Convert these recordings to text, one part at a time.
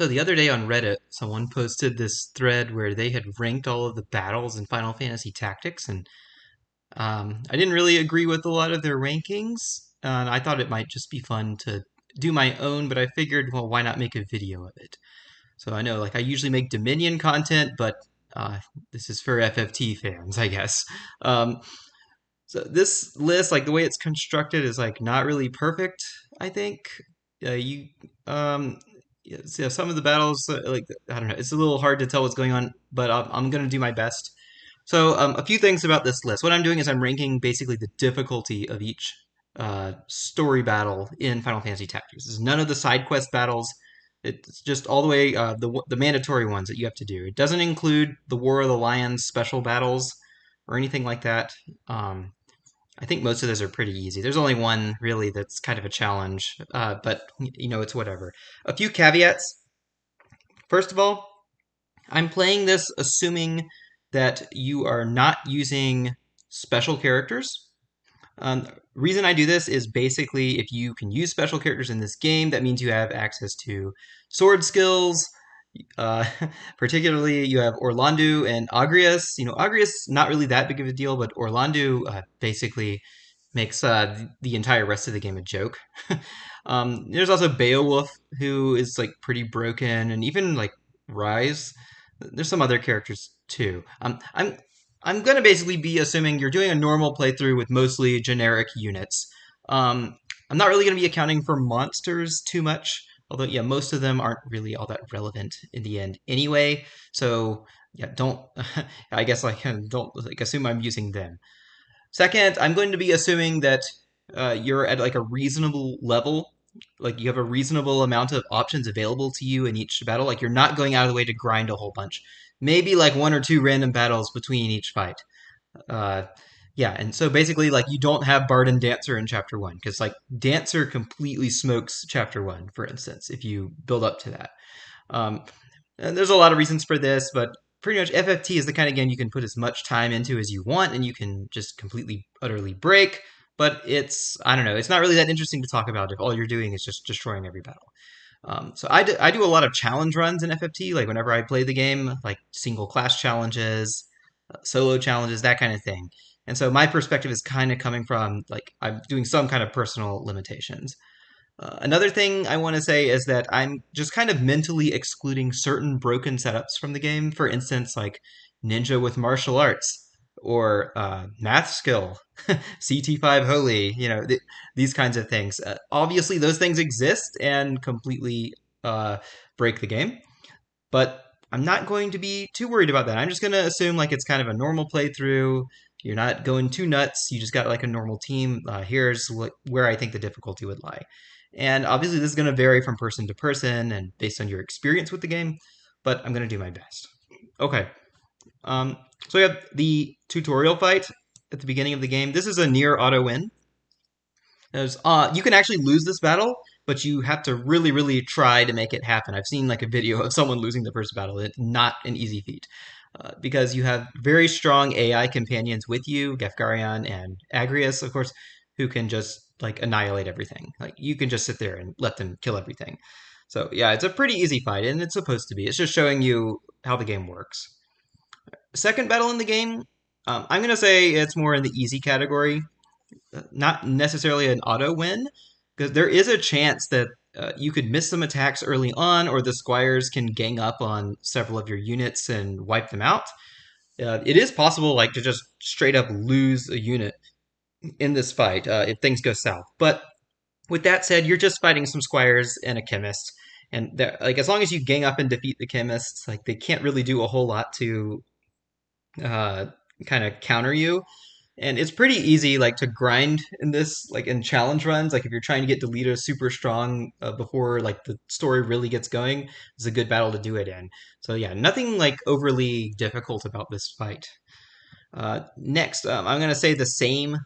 So the other day on Reddit, someone posted this thread where they had ranked all of the battles in Final Fantasy Tactics, and I didn't really agree with a lot of their rankings. And I thought it might just be fun to do my own, but I figured, well, why not make a video of it? So I know, like, I usually make Dominion content, but uh, this is for FFT fans, I guess. Um, so this list, like the way it's constructed, is like not really perfect. I think you yeah, so some of the battles, like I don't know, it's a little hard to tell what's going on, but I'm gonna do my best. So a few things about this list. What I'm doing is I'm ranking basically the difficulty of each story battle in Final Fantasy Tactics. This is none of the side quest battles. It's just all the way the mandatory ones that you have to do. It doesn't include the War of the Lions special battles or anything like that. Um, I think most of those are pretty easy. There's only one really that's kind of a challenge, but it's whatever. A few caveats. First of all, I'm playing this assuming that you are not using special characters. Reason I do this is basically if you can use special characters in this game, that means you have access to sword skills. Uh, Particularly, you have Orlando and Agrias. Agrias not really that big of a deal, but Orlando basically makes the entire rest of the game a joke. There's also Beowulf, who is like pretty broken, and even like Rise. There's some other characters too. I'm gonna basically be assuming you're doing a normal playthrough with mostly generic units. Um, I'm not really gonna be accounting for monsters too much, although yeah, most of them aren't really all that relevant in the end anyway. So yeah, don't I guess like don't like assume I'm using them. Second, I'm going to be assuming that you're at like a reasonable level, like you have a reasonable amount of options available to you in each battle. Like you're not going out of the way to grind a whole bunch. Maybe like one or two random battles between each fight. Uh, yeah, and so basically, like you don't have Bard and Dancer in Chapter One because like Dancer completely smokes Chapter One, for instance, if you build up to that. Um, and there's a lot of reasons for this, but pretty much FFT is the kind of game you can put as much time into as you want, and you can just completely, utterly break. But I don't know, it's not really that interesting to talk about if all you're doing is just destroying every battle. So I do a lot of challenge runs in FFT, like whenever I play the game, like single class challenges, solo challenges, that kind of thing. And so my perspective is kind of coming from like I'm doing some kind of personal limitations. Another thing I want to say is that I'm just kind of mentally excluding certain broken setups from the game. For instance, like ninja with martial arts or math skill, CT5 holy, these kinds of things. Obviously, those things exist and completely break the game, but I'm not going to be too worried about that. I'm just going to assume like it's kind of a normal playthrough. You're not going too nuts. You just got like a normal team. Here's where I think the difficulty would lie. And obviously, this is going to vary from person to person and based on your experience with the game, but I'm going to do my best. Okay. Um, so we have the tutorial fight at the beginning of the game. This is a near auto win. You can actually lose this battle, but you have to really, really try to make it happen. I've seen like a video of someone losing the first battle. It's not an easy feat. Because you have very strong AI companions with you, Gefgarion and Agrias, of course, who can just like annihilate everything. Like you can just sit there and let them kill everything. So yeah, it's a pretty easy fight, and it's supposed to be. It's just showing you how the game works. Second battle in the game, I'm gonna say it's more in the easy category, not necessarily an auto win, because there is a chance that you could miss some attacks early on, or the squires can gang up on several of your units and wipe them out. It is possible, like, to just straight up lose a unit in this fight if things go south. But with that said, you're just fighting some squires and a chemist, and like as long as you gang up and defeat the chemists, like they can't really do a whole lot to uh, kind of counter you. And it's pretty easy, like to grind in this, like in challenge runs. Like if you're trying to get Delita super strong before like the story really gets going, it's a good battle to do it in. So yeah, nothing like overly difficult about this fight. Next, I'm gonna say the same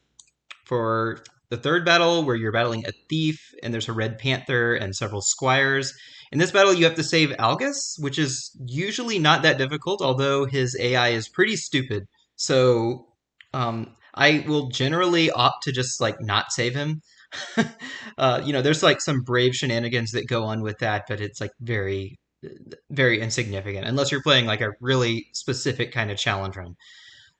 for the third battle, where you're battling a thief and there's a red panther and several squires. In this battle, you have to save Algus, which is usually not that difficult, although his AI is pretty stupid. So I will generally opt to just like not save him. There's like some brave shenanigans that go on with that, but it's like very very insignificant unless you're playing like a really specific kind of challenge run.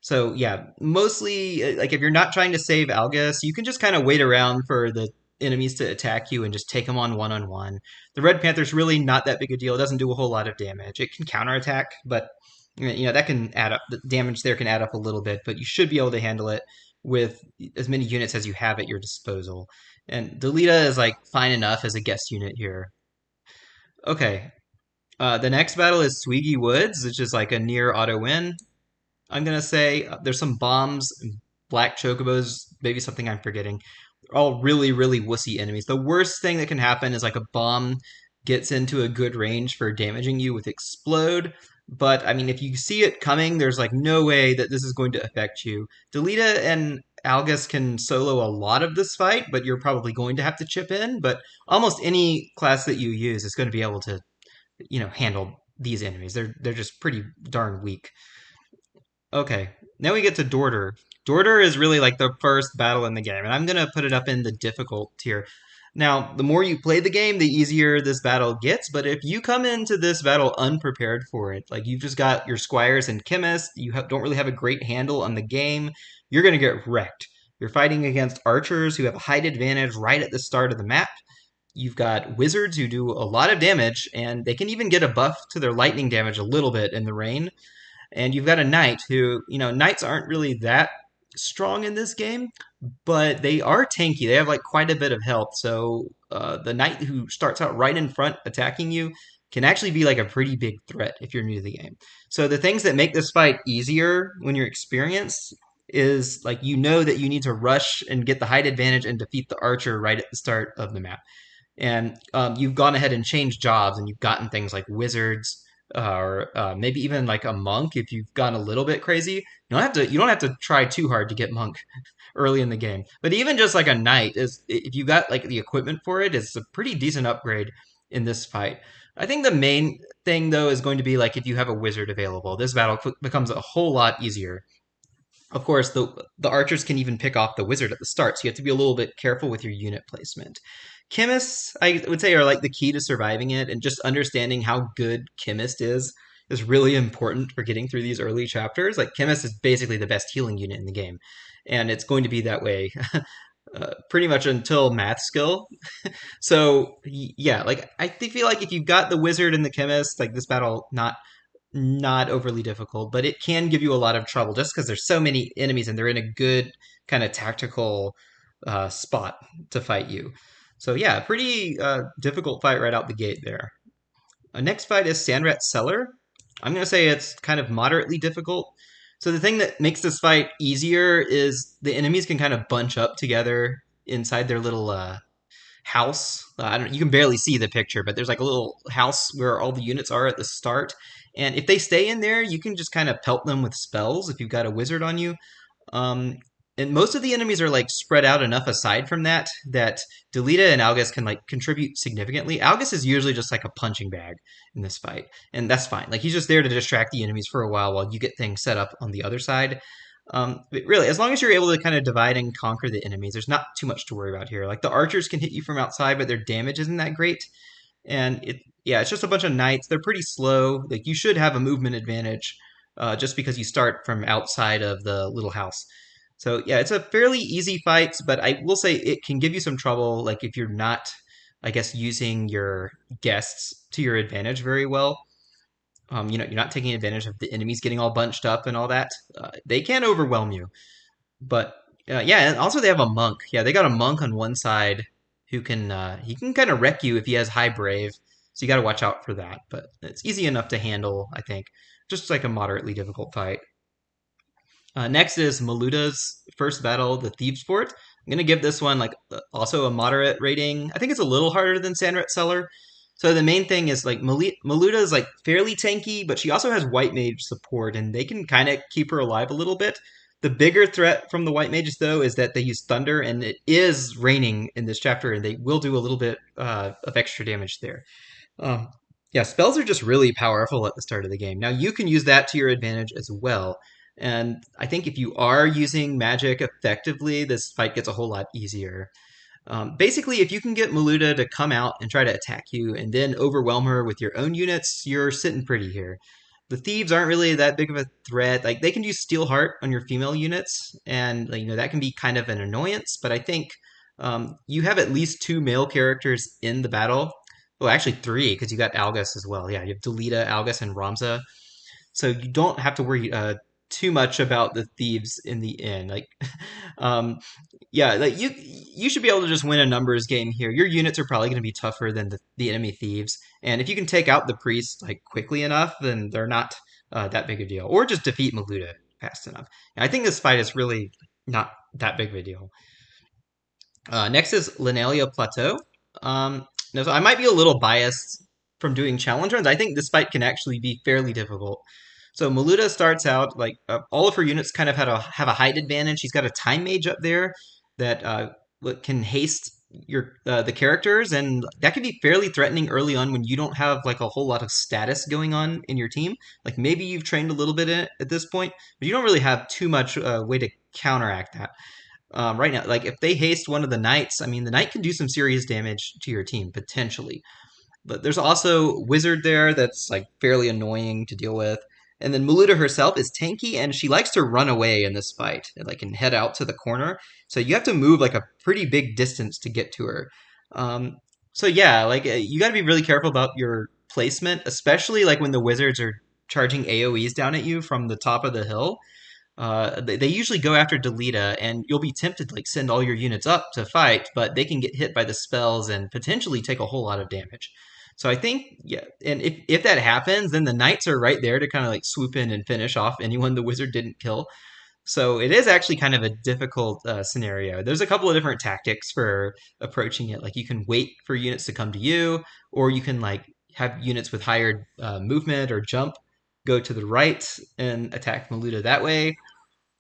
So yeah, mostly like if you're not trying to save Algus, you can just kind of wait around for the enemies to attack you and just take them on one. The Red Panther's really not that big a deal. It doesn't do a whole lot of damage. It can counterattack, but that can add up. The damage there can add up a little bit, but you should be able to handle it with as many units as you have at your disposal. And Delita is like fine enough as a guest unit here. Okay, the next battle is Swiggy Woods, which is like a near auto win. I'm gonna say there's some bombs, black chocobos, maybe something I'm forgetting. They're all really, really wussy enemies. The worst thing that can happen is like a bomb gets into a good range for damaging you with explode. But I mean, if you see it coming, there's like no way that this is going to affect you. Delita and Algus can solo a lot of this fight, but you're probably going to have to chip in. But almost any class that you use is going to be able to, handle these enemies. They're just pretty darn weak. Okay, now we get to Dorter. Dorter is really like the first battle in the game, and I'm gonna put it up in the difficult tier. Now, the more you play the game, the easier this battle gets, but if you come into this battle unprepared for it, like you've just got your squires and chemists, don't really have a great handle on the game, you're gonna get wrecked. You're fighting against archers who have a height advantage right at the start of the map. You've got wizards who do a lot of damage, and they can even get a buff to their lightning damage a little bit in the rain. And you've got a knight who, knights aren't really that strong in this game, but they are tanky. They have like quite a bit of health. So the knight who starts out right in front attacking you can actually be like a pretty big threat if you're new to the game. So the things that make this fight easier when you're experienced is like that you need to rush and get the height advantage and defeat the archer right at the start of the map. And you've gone ahead and changed jobs, and you've gotten things like wizards, or maybe even like a monk if you've gone a little bit crazy. You don't have to try too hard to get monk early in the game. But even just like a knight is, if you got like the equipment for it, it's a pretty decent upgrade in this fight. I think the main thing though is going to be like if you have a wizard available, this battle becomes a whole lot easier. Of course, the archers can even pick off the wizard at the start, so you have to be a little bit careful with your unit placement. Chemists, I would say, are like the key to surviving it, and just understanding how good Chemist is really important for getting through these early chapters. Like Chemist is basically the best healing unit in the game, and it's going to be that way pretty much until math skill. So yeah, like I feel like if you've got the wizard and the chemist, like this battle not overly difficult, but it can give you a lot of trouble just because there's so many enemies and they're in a good kind of tactical spot to fight you. So yeah, pretty difficult fight right out the gate there. Next fight is Sandrat's Cellar. I'm going to say it's kind of moderately difficult. So the thing that makes this fight easier is the enemies can kind of bunch up together inside their little house. I don't. You can barely see the picture, but there's like a little house where all the units are at the start. And if they stay in there, you can just kind of pelt them with spells if you've got a wizard on you. Um, and most of the enemies are like spread out enough aside from that Delita and Algus can like contribute significantly. Algus is usually just like a punching bag in this fight, and that's fine. Like he's just there to distract the enemies for a while you get things set up on the other side. But really, as long as you're able to kind of divide and conquer the enemies, there's not too much to worry about here. Like the archers can hit you from outside, but their damage isn't that great. And it's just a bunch of knights. They're pretty slow. Like you should have a movement advantage, just because you start from outside of the little house. So yeah, it's a fairly easy fight, but I will say it can give you some trouble. Like if you're not, I guess, using your guests to your advantage very well. You're not taking advantage of the enemies getting all bunched up and all that. They can overwhelm you. But yeah, and also they have a monk. Yeah, they got a monk on one side who can he can kind of wreck you if he has high brave. So you got to watch out for that. But it's easy enough to handle, I think. Just like a moderately difficult fight. Next is Maluta's first battle, the Thieves Fort. I'm gonna give this one like also a moderate rating. I think it's a little harder than Sandrat Cellar. So the main thing is like Maluta is like fairly tanky, but she also has White Mage support, and they can kind of keep her alive a little bit. The bigger threat from the White Mages, though, is that they use Thunder, and it is raining in this chapter, and they will do a little bit of extra damage there. Um, yeah, spells are just really powerful at the start of the game. Now, you can use that to your advantage as well. And I think if you are using magic effectively, this fight gets a whole lot easier. Basically, if you can get Maluda to come out and try to attack you and then overwhelm her with your own units, you're sitting pretty here. The thieves aren't really that big of a threat. Like they can use Steel Heart on your female units, and like, that can be kind of an annoyance. But I think you have at least two male characters in the battle. Well, actually three, because you got Algus as well. Yeah, you have Delita, Algus, and Ramza. So you don't have to worry too much about the thieves in the end. Like, um, yeah, like you should be able to just win a numbers game here. Your units are probably going to be tougher than the enemy thieves, and if you can take out the priest like quickly enough, then they're not that big a deal. Or just defeat Maluda fast enough. And I think this fight is really not that big of a deal. Next is Linealia Plateau. Now, so I might be a little biased from doing challenge runs. I think this fight can actually be fairly difficult. So Maluda starts out like all of her units kind of have a height advantage. She's got a time mage up there that can haste the characters, and that can be fairly threatening early on when you don't have like a whole lot of status going on in your team. Like maybe you've trained a little bit in it at this point, but you don't really have too much way to counteract that right now. Like if they haste one of the knights, I mean, the knight can do some serious damage to your team potentially. But there's also Wizard there that's like fairly annoying to deal with. And then Maluda herself is tanky, and she likes to run away in this fight, and like can head out to the corner. So you have to move like a pretty big distance to get to her. Um, so yeah, like you got to be really careful about your placement, especially like when the wizards are charging AOE's down at you from the top of the hill. They usually go after Delita, and you'll be tempted to like send all your units up to fight, but they can get hit by the spells and potentially take a whole lot of damage. So I think, yeah, and if that happens, then the knights are right there to kind of like swoop in and finish off anyone the wizard didn't kill. So it is actually kind of a difficult scenario. There's a couple of different tactics for approaching it. Like you can wait for units to come to you, or you can like have units with higher movement or jump go to the right and attack Maluda that way.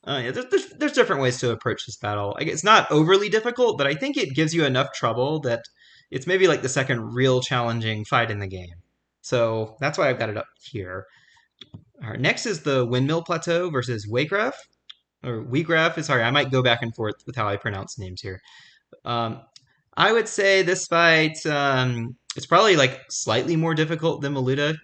Yeah, there's different ways to approach this battle. Like, it's not overly difficult, but I think it gives you enough trouble that it's maybe like the second real challenging fight in the game. So that's why I've got it up here. All right, next is the Windmill Plateau versus Waygraf. Or Weegraf. Sorry, I might go back and forth with how I pronounce names here. Um, I would say this fight, it's probably like slightly more difficult than Maluda.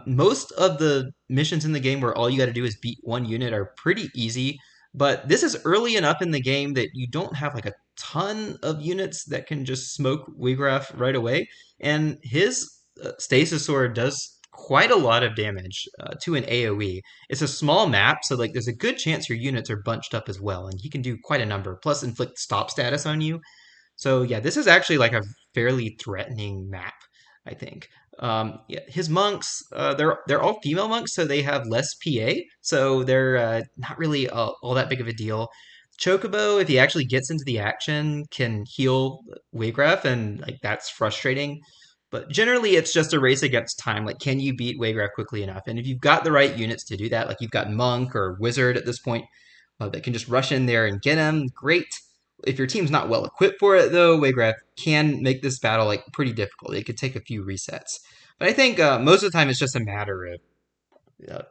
Most of the missions in the game where all you got to do is beat one unit are pretty easy, but this is early enough in the game that you don't have like a ton of units that can just smoke Weegraf right away. And his stasis sword does quite a lot of damage to an AoE. It's a small map, so like there's a good chance your units are bunched up as well, and he can do quite a number, plus inflict stop status on you. So yeah, this is actually like a fairly threatening map, I think. Yeah, his monks, they're all female monks, so they have less PA, so they're not really all that big of a deal. Chocobo, if he actually gets into the action, can heal Waygraf, and like that's frustrating. But generally, it's just a race against time. Like, can you beat Waygraf quickly enough? And if you've got the right units to do that, like you've got Monk or Wizard at this point, that can just rush in there and get him, great. If your team's not well equipped for it, though, Waygraf can make this battle like pretty difficult. It could take a few resets. But I think most of the time it's just a matter of uh,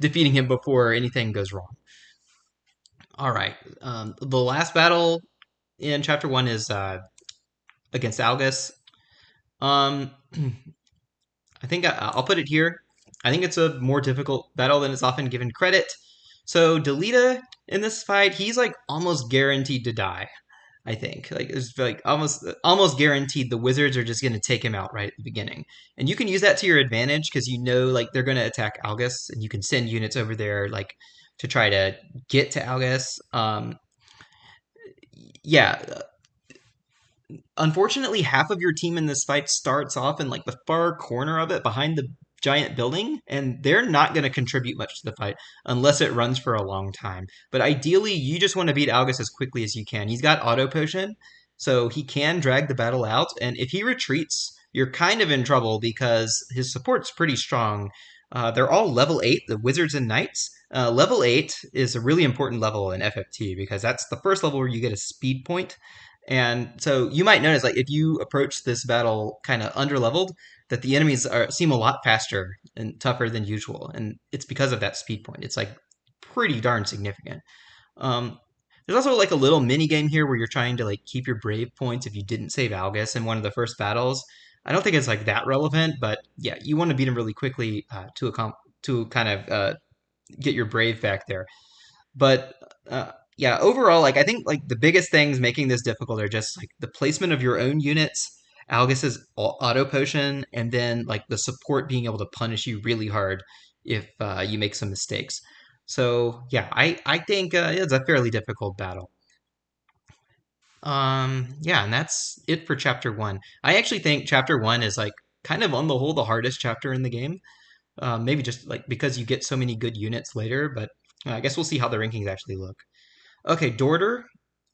defeating him before anything goes wrong. All right. The last battle in Chapter 1 is against Algus. Um, I think I'll put it here. I think it's a more difficult battle than it's often given credit. So Delita in this fight, he's like almost guaranteed to die. I think like it's like almost guaranteed the wizards are just going to take him out right at the beginning, and you can use that to your advantage because you know like they're going to attack Algus, and you can send units over there like to try to get to Algus. Yeah, unfortunately, half of your team in this fight starts off in like the far corner of it behind the giant building, and they're not going to contribute much to the fight unless it runs for a long time. But ideally, you just want to beat Algus as quickly as you can. He's got auto potion, so he can drag the battle out, and if he retreats, you're kind of in trouble because his support's pretty strong. They're all level 8, the wizards and knights. Level 8 is a really important level in FFT because that's the first level where you get a speed point. And so you might notice, like, if you approach this battle kind of underleveled, that the enemies seem a lot faster and tougher than usual, and it's because of that speed point. It's like pretty darn significant. Um, There's also like a little mini game here where you're trying to like keep your brave points if you didn't save Algus in one of the first battles. I don't think it's like that relevant, but yeah, you want to beat him really quickly to kind of get your brave back there. But yeah, overall, like I think like the biggest things making this difficult are just like the placement of your own units, Algus's auto potion, and then like the support being able to punish you really hard if you make some mistakes. So yeah, I think it's a fairly difficult battle. Yeah, and that's it for chapter one. I actually think chapter one is like kind of on the whole the hardest chapter in the game. Maybe just like because you get so many good units later, but I guess we'll see how the rankings actually look. Okay, Dorter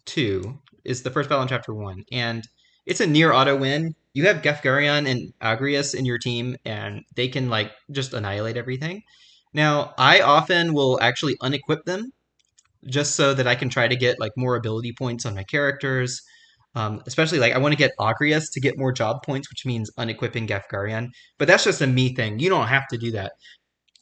2 is the first battle in Chapter 1, and it's a near auto win. You have Gefgarion and Agrius in your team, and they can, like, just annihilate everything. Now, I often will actually unequip them just so that I can try to get, like, more ability points on my characters. Especially, like, I want to get Agrius to get more job points, which means unequipping Gefgarion. But that's just a me thing. You don't have to do that.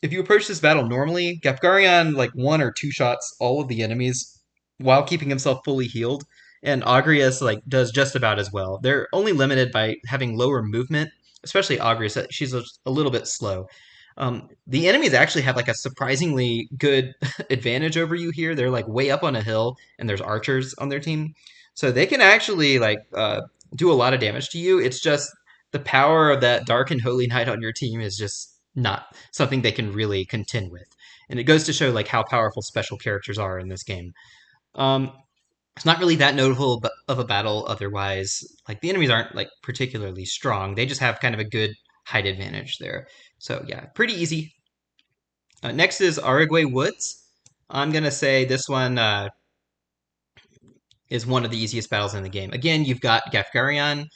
If you approach this battle normally, Gefgarion like one or two shots all of the enemies while keeping himself fully healed, and Agrius like does just about as well. They're only limited by having lower movement, especially Agrius. She's a little bit slow. The enemies actually have like a surprisingly good advantage over you here. They're like way up on a hill, and there's archers on their team, so they can actually like do a lot of damage to you. It's just the power of that Dark and Holy Knight on your team is just not something they can really contend with. And it goes to show like how powerful special characters are in this game. Um, it's not really that notable of a battle otherwise. Like the enemies aren't like particularly strong. They just have kind of a good height advantage there. So yeah, pretty easy. Next is Aragway Woods. I'm gonna say this one is one of the easiest battles in the game. Again, you've got Gefgarion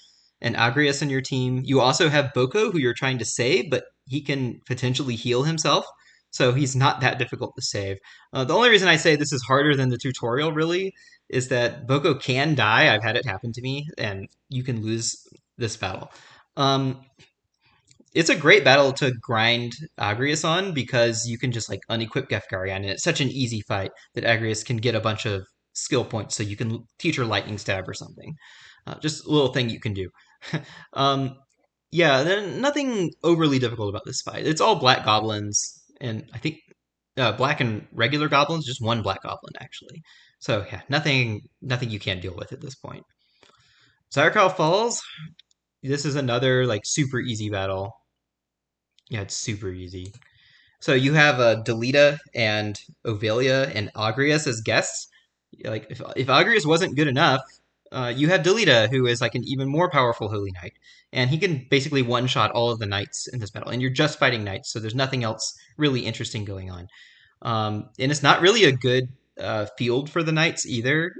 and Agrius in your team. You also have Boko, who you're trying to save, but he can potentially heal himself, so he's not that difficult to save. The only reason I say this is harder than the tutorial, really, is that Boko can die. I've had it happen to me, and you can lose this battle. Um, it's a great battle to grind Agrius on because you can just like unequip Gefgarion, and it's such an easy fight that Agrius can get a bunch of skill points, so you can teach her lightning stab or something. Just a little thing you can do. um, yeah, then nothing overly difficult about this fight. It's all black goblins, and I think black and regular goblins, just one black goblin actually. So yeah, nothing you can't deal with at this point. Zyrkal Falls. This is another like super easy battle. Yeah, it's super easy. So you have Delita and Ovelia and Agrius as guests. Like if Agrius wasn't good enough, you have Delita, who is like an even more powerful Holy Knight, and he can basically one shot all of the knights in this battle. And you're just fighting knights, so there's nothing else really interesting going on. And it's not really a good field for the knights either.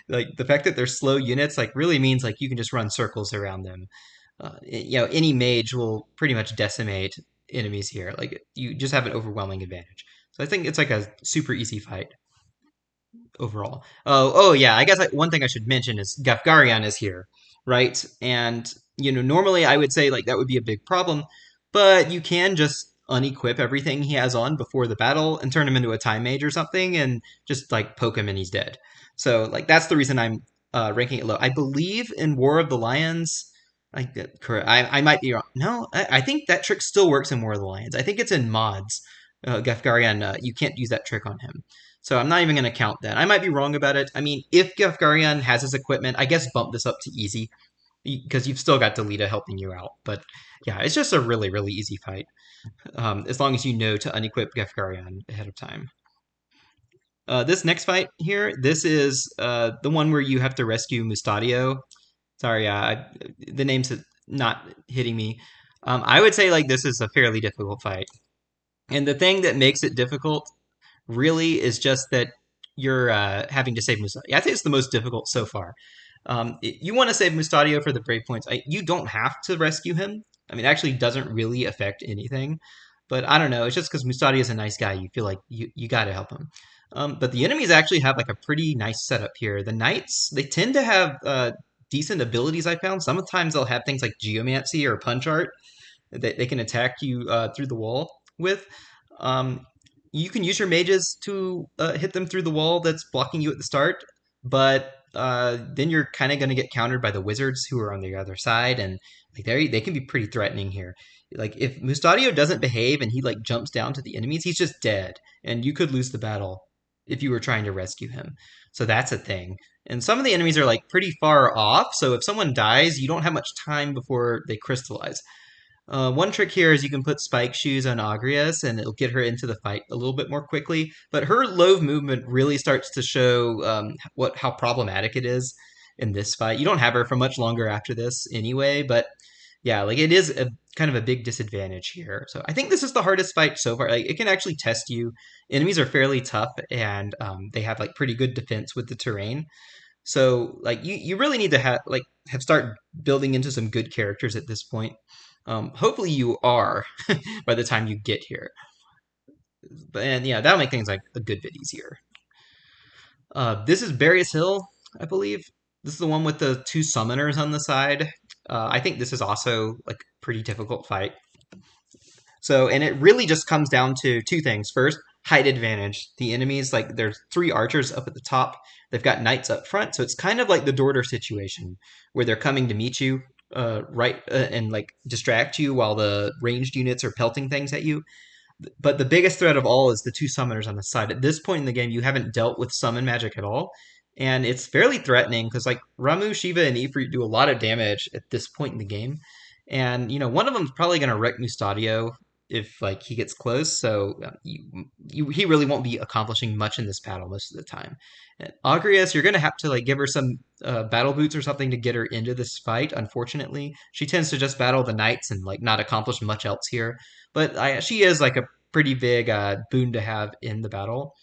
Like the fact that they're slow units like really means like you can just run circles around them. Any mage will pretty much decimate enemies here. Like you just have an overwhelming advantage. So I think it's like a super easy fight overall. Oh yeah. I guess one thing I should mention is Gafgarian is here, right? And normally I would say like that would be a big problem, but you can just unequip everything he has on before the battle and turn him into a time mage or something, and just like poke him and he's dead. So like that's the reason I'm ranking it low. I believe in War of the Lions. Correct. I might be wrong. No, I think that trick still works in War of the Lions. I think it's in mods. Gafgarian, you can't use that trick on him. So I'm not even going to count that. I might be wrong about it. I mean, if Gafgarian has his equipment, I guess bump this up to easy because you've still got Delita helping you out. But yeah, it's just a really, really easy fight as long as you know to unequip Gafgarian ahead of time. This next fight here, this is the one where you have to rescue Mustadio. Sorry, the name's not hitting me. I would say like this is a fairly difficult fight, and the thing that makes it difficult really is just that you're having to save Mustadio. I think it's the most difficult so far. You want to save Mustadio for the brave points. You don't have to rescue him. I mean, it actually doesn't really affect anything. But I don't know. It's just because Mustadio is a nice guy. You feel like you got to help him. But the enemies actually have like a pretty nice setup here. The knights, they tend to have decent abilities, I found. Sometimes they'll have things like geomancy or punch art that they can attack you through the wall with. Um, you can use your mages to hit them through the wall that's blocking you at the start, but then you're kind of going to get countered by the wizards who are on the other side, and like they can be pretty threatening here. Like if Mustadio doesn't behave and he like jumps down to the enemies, he's just dead, and you could lose the battle if you were trying to rescue him. So that's a thing. And some of the enemies are like pretty far off, so if someone dies, you don't have much time before they crystallize. One trick here is you can put spike shoes on Agrias and it'll get her into the fight a little bit more quickly. But her low movement really starts to show how problematic it is in this fight. You don't have her for much longer after this anyway, but yeah, like it is a kind of a big disadvantage here. So I think this is the hardest fight so far. Like it can actually test you. Enemies are fairly tough and they have like pretty good defense with the terrain. So like you really need to have start building into some good characters at this point. Hopefully you are by the time you get here. But and yeah, that'll make things like a good bit easier. This is Barrius Hill, I believe. This is the one with the two summoners on the side. I think this is also like a pretty difficult fight. So, and it really just comes down to two things. First, height advantage. The enemies, like, there's three archers up at the top. They've got knights up front. So it's kind of like the Dorter situation where they're coming to meet you, and like distract you while the ranged units are pelting things at you. But the biggest threat of all is the two summoners on the side. At this point in the game, you haven't dealt with summon magic at all. And it's fairly threatening because like Ramu, Shiva, and Ifrit do a lot of damage at this point in the game. And one of them's probably going to wreck Mustadio if like he gets close. So he really won't be accomplishing much in this battle most of the time. And Agrias, you're going to have to like give her some battle boots or something to get her into this fight. Unfortunately, she tends to just battle the knights and like not accomplish much else here. But she is like a pretty big boon to have in the battle.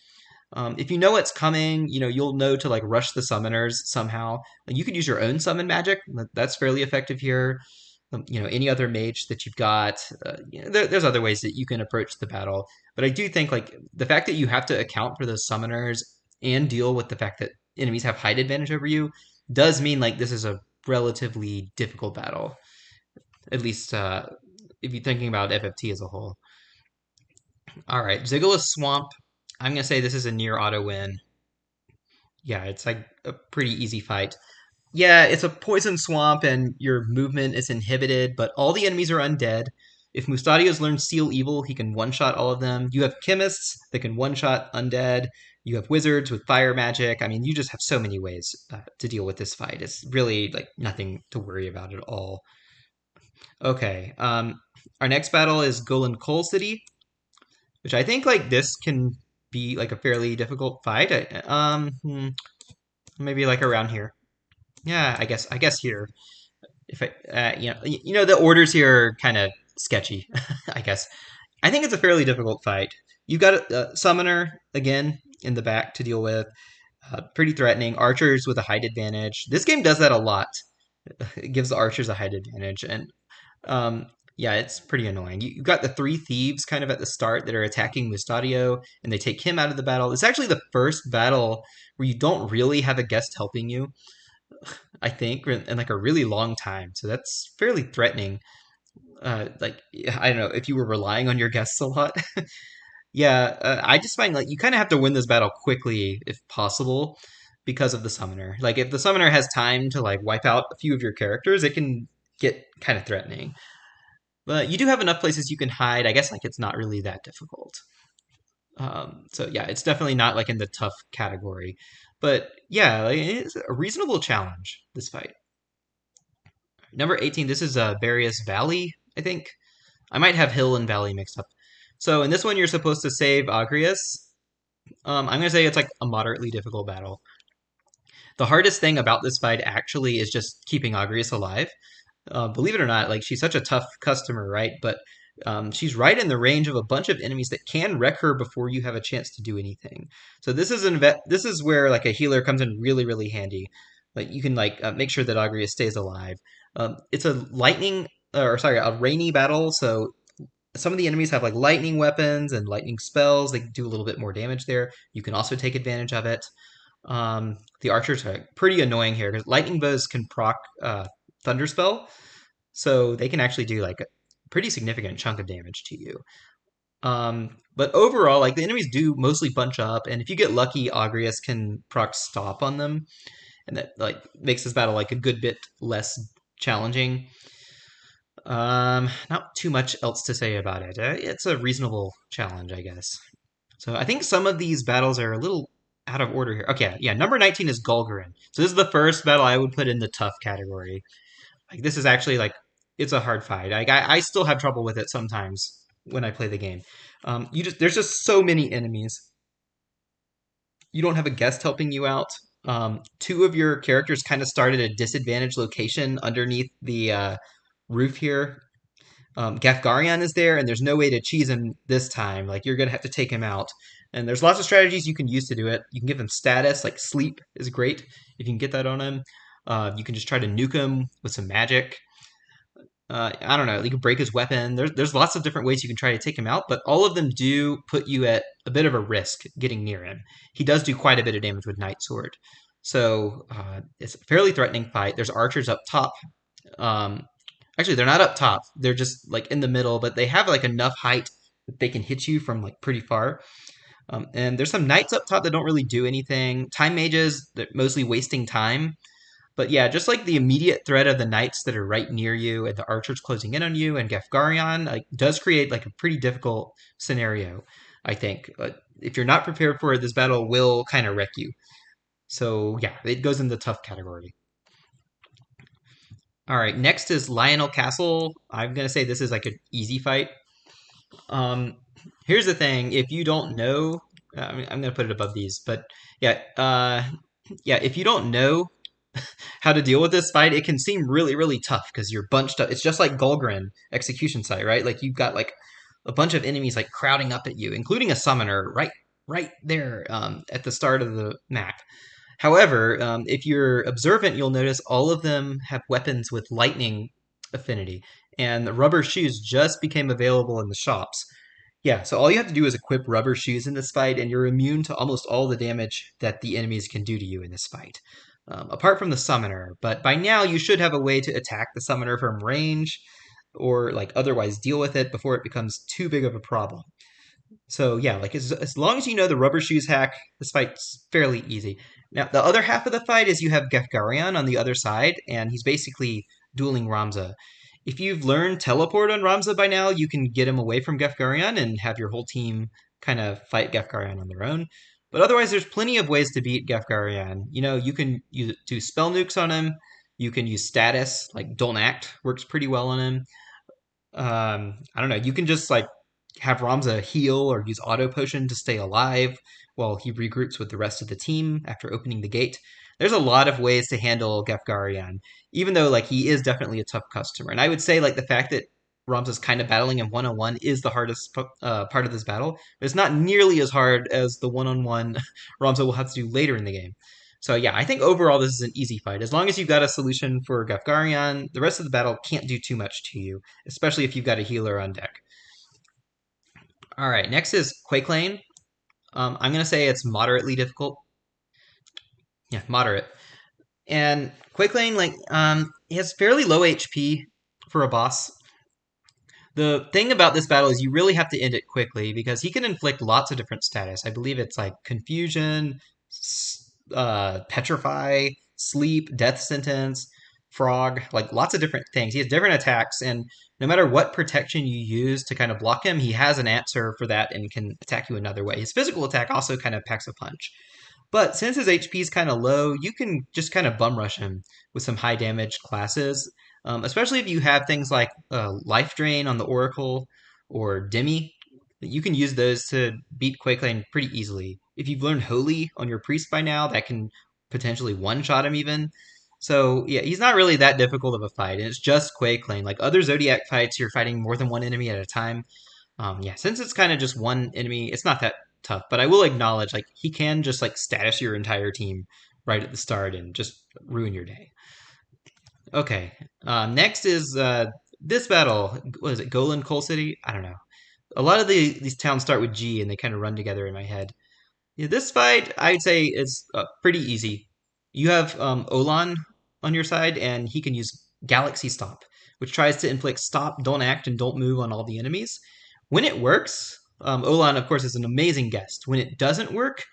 If you know what's coming, you'll know to like rush the summoners somehow. Like, you could use your own summon magic. That's fairly effective here. Any other mage that you've got. There's other ways that you can approach the battle. But I do think like the fact that you have to account for those summoners and deal with the fact that enemies have height advantage over you does mean like this is a relatively difficult battle. At least if you're thinking about FFT as a whole. All right, Ziggulas Swamp. I'm gonna say this is a near auto win. Yeah, it's like a pretty easy fight. Yeah, it's a poison swamp and your movement is inhibited, but all the enemies are undead. If Mustadio's learned Seal Evil, he can one-shot all of them. You have chemists that can one-shot undead. You have wizards with fire magic. I mean, you just have so many ways to deal with this fight. It's really like nothing to worry about at all. Okay, our next battle is Golan Coal City, which I think like this can be like a fairly difficult fight. Maybe like around here. Yeah, I guess here. If I, the orders here are kind of sketchy. I guess I think it's a fairly difficult fight. You've got a summoner again in the back to deal with. Pretty threatening. Archers with a height advantage. This game does that a lot. It gives the archers a height advantage, and um, yeah, it's pretty annoying. You've got the three thieves kind of at the start that are attacking Mustadio, and they take him out of the battle. It's actually the first battle where you don't really have a guest helping you. I think, in like a really long time. So that's fairly threatening. Like I don't know if you were relying on your guests a lot. Yeah, I just find like you kind of have to win this battle quickly if possible because of the summoner. Like if the summoner has time to like wipe out a few of your characters, it can get kind of threatening. But you do have enough places you can hide. I guess like it's not really that difficult. So yeah, it's definitely not like in the tough category. But yeah, like, it's a reasonable challenge, this fight. Number 18, this is Barrius Valley, I think. I might have Hill and Valley mixed up. So in this one, you're supposed to save Agrias. I'm going to say it's like a moderately difficult battle. The hardest thing about this fight actually is just keeping Agrias alive. Believe it or not, like she's such a tough customer, right? But she's right in the range of a bunch of enemies that can wreck her before you have a chance to do anything. So this is where like a healer comes in really really handy. Like you can like make sure that Agrias stays alive. It's a a rainy battle, so some of the enemies have like lightning weapons and lightning spells. They do a little bit more damage there. You can also take advantage of it. The archers are pretty annoying here because lightning bows can proc thunder spell, so they can actually do like a pretty significant chunk of damage to you. But overall, like the enemies do mostly bunch up, and if you get lucky, Agrias can proc stop on them, and that like makes this battle like a good bit less challenging. Not too much else to say about it. It's a reasonable challenge, I guess. So I think some of these battles are a little out of order here. Okay, yeah, number 19 is Golgaren. So this is the first battle I would put in the tough category. Like this is actually like it's a hard fight. Like I still have trouble with it sometimes when I play the game. You just there's just so many enemies. You don't have a guest helping you out. Two of your characters kind of start at a disadvantaged location underneath the roof here. Gafgarion is there, and there's no way to cheese him this time. Like you're gonna have to take him out. And there's lots of strategies you can use to do it. You can give him status, like sleep is great if you can get that on him. You can just try to nuke him with some magic. I don't know. You can break his weapon. There's lots of different ways you can try to take him out, but all of them do put you at a bit of a risk getting near him. He does do quite a bit of damage with Night Sword, so it's a fairly threatening fight. There's archers up top. Um, Actually, they're not up top. They're just like in the middle, but they have like enough height that they can hit you from like pretty far. And there's some knights up top that don't really do anything. Time mages, they're mostly wasting time. But yeah, just like the immediate threat of the knights that are right near you and the archers closing in on you and Gafgarion like does create like a pretty difficult scenario, I think. If you're not prepared for it, this battle will kind of wreck you. So yeah, it goes in the tough category. All right, next is Lionel Castle. I'm gonna say this is like an easy fight. Um, Here's the thing: if you don't know, I'm gonna put it above these, but yeah, yeah, if you don't know how to deal with this fight, it can seem really, really tough because you're bunched up. It's just like Golgren execution site, right? Like you've got like a bunch of enemies like crowding up at you, including a summoner right there at the start of the map. However, if you're observant, you'll notice all of them have weapons with lightning affinity, and the rubber shoes just became available in the shops. Yeah, so all you have to do is equip rubber shoes in this fight, and you're immune to almost all the damage that the enemies can do to you in this fight. Apart from the summoner, but by now you should have a way to attack the summoner from range, or like otherwise deal with it before it becomes too big of a problem. So yeah, like as long as you know the rubber shoes hack, this fight's fairly easy. Now the other half of the fight is you have Gefgarion on the other side, and he's basically dueling Ramza. If you've learned teleport on Ramza by now, you can get him away from Gefgarion and have your whole team kind of fight Gefgarion on their own. But otherwise, there's plenty of ways to beat Gefgarion. You know, you can do spell nukes on him. You can use status, like Don't Act works pretty well on him. I don't know. You can just like have Ramza heal or use auto potion to stay alive while he regroups with the rest of the team after opening the gate. There's a lot of ways to handle Gefgarion, even though like he is definitely a tough customer. And I would say like the fact that Ramza's kind of battling him one-on-one is the hardest part of this battle. But it's not nearly as hard as the one-on-one Ramza will have to do later in the game. So yeah, I think overall this is an easy fight. As long as you've got a solution for Gefgarion, the rest of the battle can't do too much to you, especially if you've got a healer on deck. All right, next is Quake Lane. I'm gonna say it's moderately difficult. Yeah, moderate. And Quake Lane, like, he has fairly low HP for a boss. The thing about this battle is you really have to end it quickly because he can inflict lots of different status. I believe it's like confusion, petrify, sleep, death sentence, frog, like lots of different things. He has different attacks, and no matter what protection you use to kind of block him, he has an answer for that and can attack you another way. His physical attack also kind of packs a punch. But since his HP is kind of low, you can just kind of bum rush him with some high damage classes, especially if you have things like Life Drain on the Oracle or Demi. You can use those to beat Quakelane pretty easily. If you've learned Holy on your Priest by now, that can potentially one-shot him even. So yeah, he's not really that difficult of a fight, and it's just Quakelane. Like other Zodiac fights, you're fighting more than one enemy at a time. Yeah, since it's kind of just one enemy, it's not that tough. But I will acknowledge, like, he can just like status your entire team right at the start and just ruin your day. Okay, next is this battle. What is it? Golan Coal City? I don't know. A lot of these towns start with G and they kind of run together in my head. Yeah, this fight, I'd say, is pretty easy. You have Olan on your side, and he can use Galaxy Stop, which tries to inflict stop, don't act, and don't move on all the enemies. When it works, Olan, of course, is an amazing guest. When it doesn't work,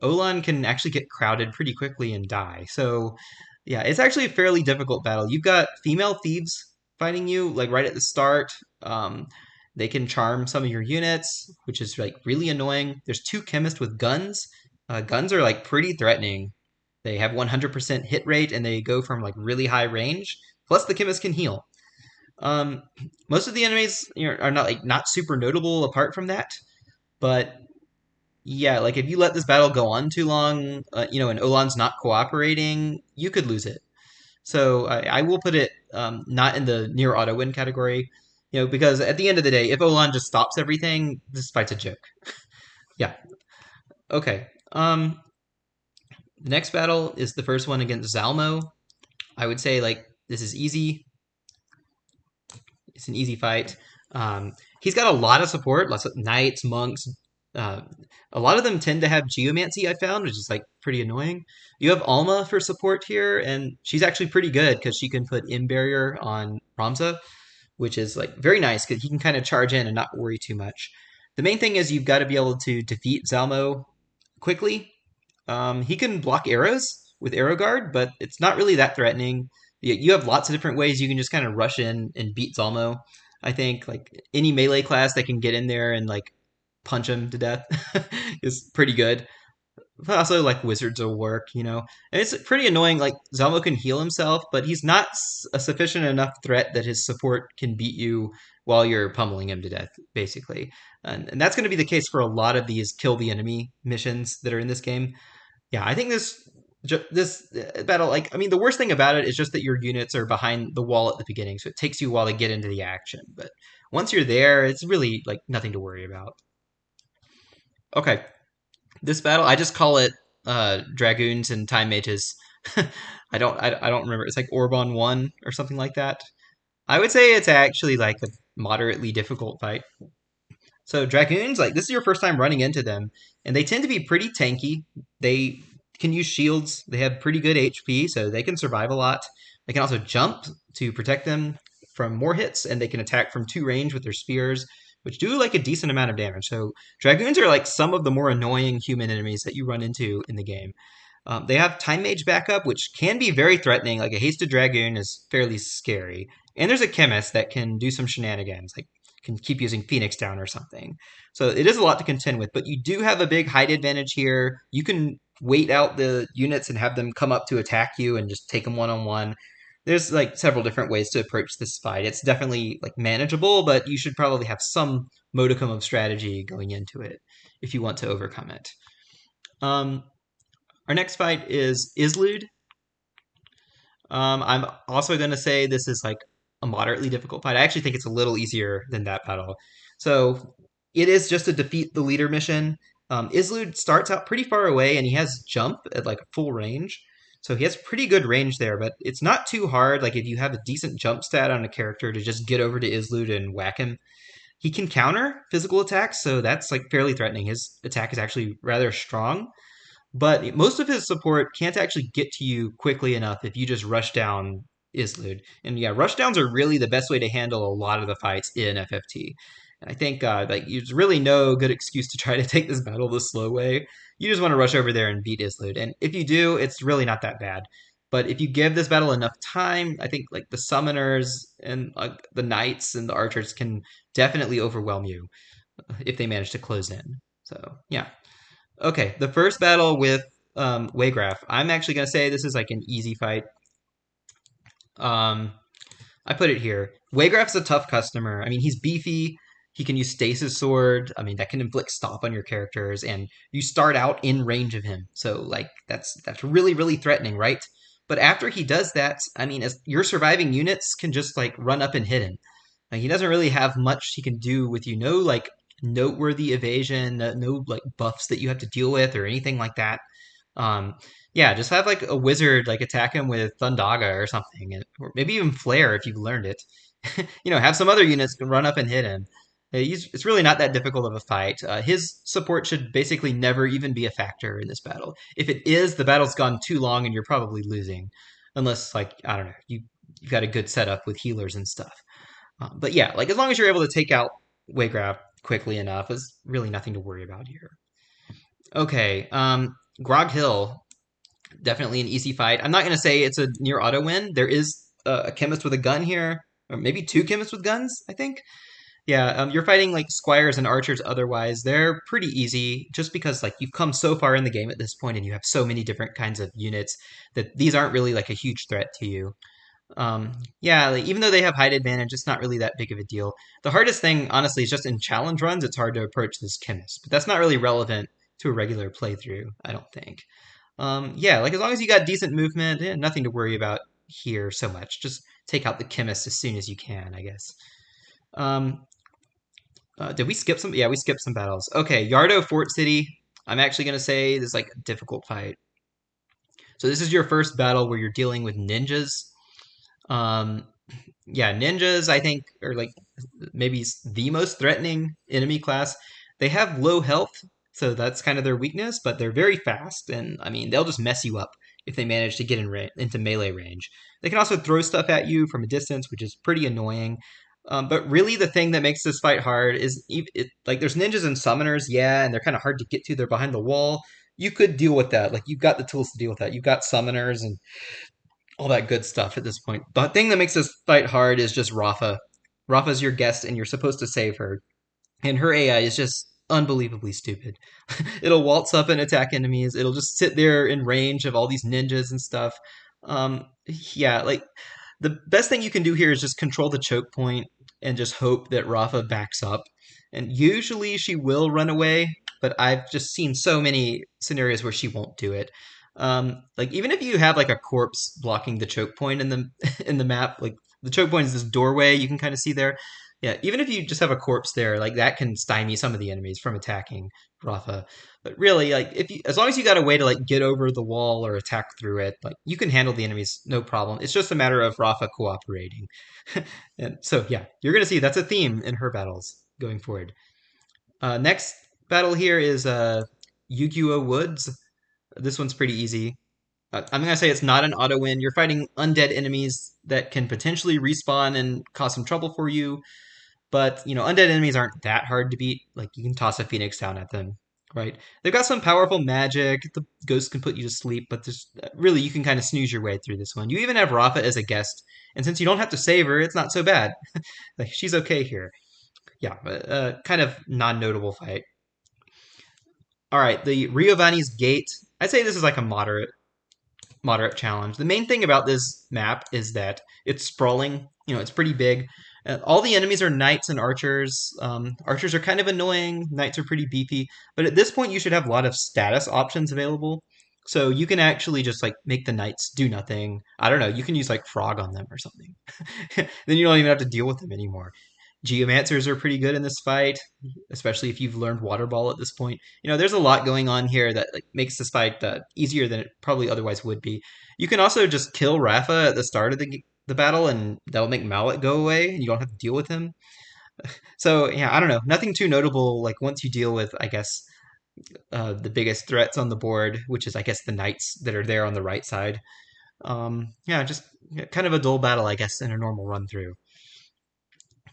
Olan can actually get crowded pretty quickly and die. So, yeah, it's actually a fairly difficult battle. You've got female thieves fighting you, like right at the start. Um, they can charm some of your units, which is like really annoying. There's two chemists with guns. Guns are like pretty threatening. They have 100% hit rate and they go from like really high range. Plus, the chemist can heal. Um, Most of the enemies, are not not super notable apart from that, but yeah, like if you let this battle go on too long, and Olan's not cooperating, you could lose it. So I will put it not in the near auto win category, because at the end of the day, if Olan just stops everything, this fight's a joke. Yeah. Okay. The next battle is the first one against Zalmo. I would say like this is easy. It's an easy fight. He's got a lot of support, lots of knights, monks. Uh, a lot of them tend to have geomancy, I found, which is like pretty annoying. You have Alma for support here, and she's actually pretty good because she can put in barrier on Ramza, which is like very nice because he can kind of charge in and not worry too much. The main thing is you've got to be able to defeat Zalmo quickly. He can block arrows with arrow guard, but it's not really that threatening. You have lots of different ways you can just kind of rush in and beat Zalmo. I think like any melee class that can get in there and like punch him to death is pretty good. But also like wizards will work, And it's pretty annoying. Like Zalmo can heal himself, but he's not a sufficient enough threat that his support can beat you while you're pummeling him to death, basically. And that's going to be the case for a lot of these kill the enemy missions that are in this game. Yeah, I think this battle, like, I mean, the worst thing about it is just that your units are behind the wall at the beginning, so it takes you a while to get into the action. But once you're there, it's really like nothing to worry about. Okay, this battle, I just call it dragoons and time mages. I don't remember. It's like Orban 1 or something like that. I would say it's actually like a moderately difficult fight. So dragoons, like this is your first time running into them, and they tend to be pretty tanky. They can use shields. They have pretty good HP, so they can survive a lot. They can also jump to protect them from more hits, and they can attack from two range with their spears, which do like a decent amount of damage. So dragoons are like some of the more annoying human enemies that you run into in the game. They have Time Mage backup, which can be very threatening. Like a hasted dragoon is fairly scary. And there's a chemist that can do some shenanigans, like can keep using Phoenix down or something. So it is a lot to contend with, but you do have a big height advantage here. You can wait out the units and have them come up to attack you and just take them one on one. There's like several different ways to approach this fight. It's definitely like manageable, but you should probably have some modicum of strategy going into it if you want to overcome it. Um, our next fight is Islud. I'm also going to say this is like a moderately difficult fight. I actually think it's a little easier than that battle. So it is just a defeat the leader mission. Islud starts out pretty far away and he has jump at like full range. So he has pretty good range there, but it's not too hard. Like if you have a decent jump stat on a character to just get over to Islud and whack him. He can counter physical attacks, so that's like fairly threatening. His attack is actually rather strong. But most of his support can't actually get to you quickly enough if you just rush down Islud. And yeah, rushdowns are really the best way to handle a lot of the fights in FFT. And I think like there's really no good excuse to try to take this battle the slow way. You just want to rush over there and beat Islud. And if you do, it's really not that bad. But if you give this battle enough time, I think like the summoners and the knights and the archers can definitely overwhelm you if they manage to close in. So yeah. Okay, the first battle with Waygraph. I'm actually gonna say this is like an easy fight. Um, I put it here. Waygraph's a tough customer. I mean, he's beefy. He can use Stasis Sword. I mean, that can inflict stop on your characters, and you start out in range of him. So, like, that's really, really threatening, right? But after he does that, I mean, as your surviving units can just like run up and hit him. Like, he doesn't really have much he can do with you. No, like noteworthy evasion, no like buffs that you have to deal with or anything like that. Um, yeah, just have like a wizard like attack him with Thundaga or something, or maybe even Flare if you've learned it. Have some other units can run up and hit him. It's really not that difficult of a fight. His support should basically never even be a factor in this battle. If it is, the battle's gone too long and you're probably losing, unless like I don't know, you've got a good setup with healers and stuff. But yeah, like as long as you're able to take out Waygraph quickly enough. There's really nothing to worry about here. Okay, Grog Hill, definitely an easy fight. I'm not going to say it's a near auto win. There is a chemist with a gun here, or maybe two chemists with guns, I think. Yeah, you're fighting like squires and archers otherwise. They're pretty easy just because like you've come so far in the game at this point and you have so many different kinds of units that these aren't really like a huge threat to you. Yeah, like, even though they have height advantage, it's not really that big of a deal. The hardest thing, honestly, is just in challenge runs, it's hard to approach this chemist, but that's not really relevant to a regular playthrough, I don't think. Yeah, like as long as you got decent movement, nothing to worry about here so much. Just take out the chemist as soon as you can, I guess. Um, did we skip some? Yeah, we skipped some battles. Okay, Yardo Fort City. I'm actually going to say this is like a difficult fight. So this is your first battle where you're dealing with ninjas. Um, yeah, ninjas, I think, are like maybe the most threatening enemy class. They have low health, so that's kind of their weakness, but they're very fast, and I mean, they'll just mess you up if they manage to get into melee range. They can also throw stuff at you from a distance, which is pretty annoying. But really, the thing that makes this fight hard is like there's ninjas and summoners, yeah, and they're kind of hard to get to. They're behind the wall. You could deal with that. Like you've got the tools to deal with that. You've got summoners and all that good stuff at this point. The thing that makes this fight hard is just Rafa. Rafa's your guest, and you're supposed to save her. And her AI is just unbelievably stupid. It'll waltz up and attack enemies. It'll just sit there in range of all these ninjas and stuff. Yeah, like the best thing you can do here is just control the choke point and just hope that Rafa backs up. And usually she will run away, but I've just seen so many scenarios where she won't do it. Like even if you have like a corpse blocking the choke point in the in the map, like the choke point is this doorway you can kind of see there. Yeah, even if you just have a corpse there, like that can stymie some of the enemies from attacking Rafa. But really, like if you, as long as you got a way to like get over the wall or attack through it, like you can handle the enemies no problem. It's just a matter of Rafa cooperating. And so yeah, you're gonna see that's a theme in her battles going forward. Next battle here is Yu-Gi-Oh! Woods. This one's pretty easy. I'm gonna say it's not an auto win. You're fighting undead enemies that can potentially respawn and cause some trouble for you. But you know, undead enemies aren't that hard to beat. Like you can toss a phoenix down at them, right? They've got some powerful magic. The ghost can put you to sleep, but there's really you can kind of snooze your way through this one. You even have Rafa as a guest, and since you don't have to save her, it's not so bad. Like she's okay here. Yeah, but kind of non-notable fight. All right, the Riovanni's Gate. I'd say this is like a moderate challenge. The main thing about this map is that it's sprawling. You know, it's pretty big. All the enemies are knights and archers. Archers are kind of annoying. Knights are pretty beefy. But at this point, you should have a lot of status options available. So you can actually just like make the knights do nothing. I don't know. You can use like frog on them or something. Then you don't even have to deal with them anymore. Geomancers are pretty good in this fight, especially if you've learned Water Ball at this point. You know, there's a lot going on here that like, makes this fight easier than it probably otherwise would be. You can also just kill Rafa at the start of the battle, and that'll make Mallet go away, and you don't have to deal with him. So yeah, I don't know, nothing too notable. Like once you deal with, I guess, the biggest threats on the board, which is I guess the knights that are there on the right side. Yeah, just kind of a dull battle, I guess, in a normal run through.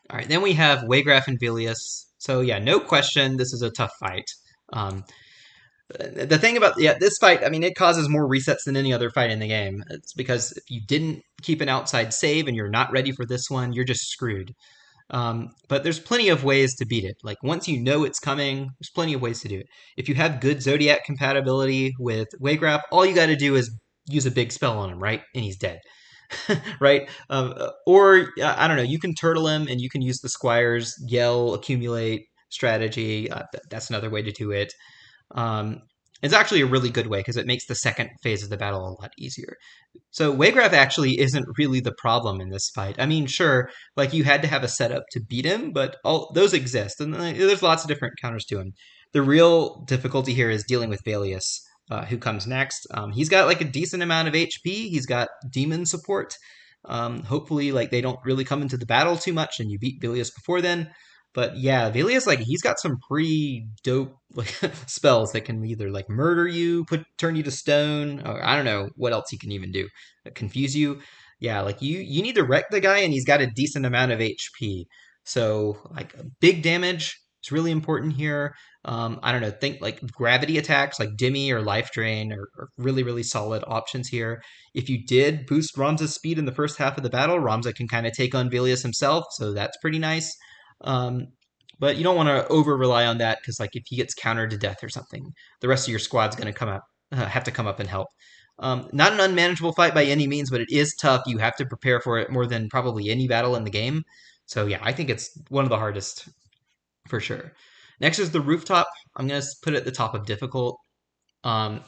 All right, then we have Waygraph and Vilius. So yeah, no question, this is a tough fight. Um, the thing about this fight, I mean, it causes more resets than any other fight in the game. It's because if you didn't keep an outside save and you're not ready for this one, you're just screwed. But there's plenty of ways to beat it. Like once you know it's coming, there's plenty of ways to do it. If you have good Zodiac compatibility with Waygraph, all you got to do is use a big spell on him, right? And he's dead. Right? Or I don't know, you can turtle him and you can use the Squire's yell, accumulate strategy. That's another way to do it. Um, it's actually a really good way because it makes the second phase of the battle a lot easier. So Waygraph actually isn't really the problem in this fight. I mean, sure, like you had to have a setup to beat him, but all those exist, and there's lots of different counters to him. The real difficulty here is dealing with Valius, who comes next. He's got like a decent amount of HP. He's got demon support. Hopefully, like they don't really come into the battle too much, and you beat Vilius before then. But yeah, Vilius, like he's got some pretty dope like spells that can either like murder you, turn you to stone, or I don't know what else he can even do, confuse you. Yeah, like you need to wreck the guy, and he's got a decent amount of HP. So like big damage is really important here. I don't know, think like gravity attacks like Dimmy or Life Drain are really, really solid options here. If you did boost Ramza's speed in the first half of the battle, Ramza can kind of take on Velius himself, so that's pretty nice. Um, but you don't want to over rely on that because, like, if he gets countered to death or something, the rest of your squad's going to have to come up and help. Not an unmanageable fight by any means, but it is tough. You have to prepare for it more than probably any battle in the game. So yeah, I think it's one of the hardest for sure. Next is the rooftop. I'm gonna put it at the top of difficult. Um,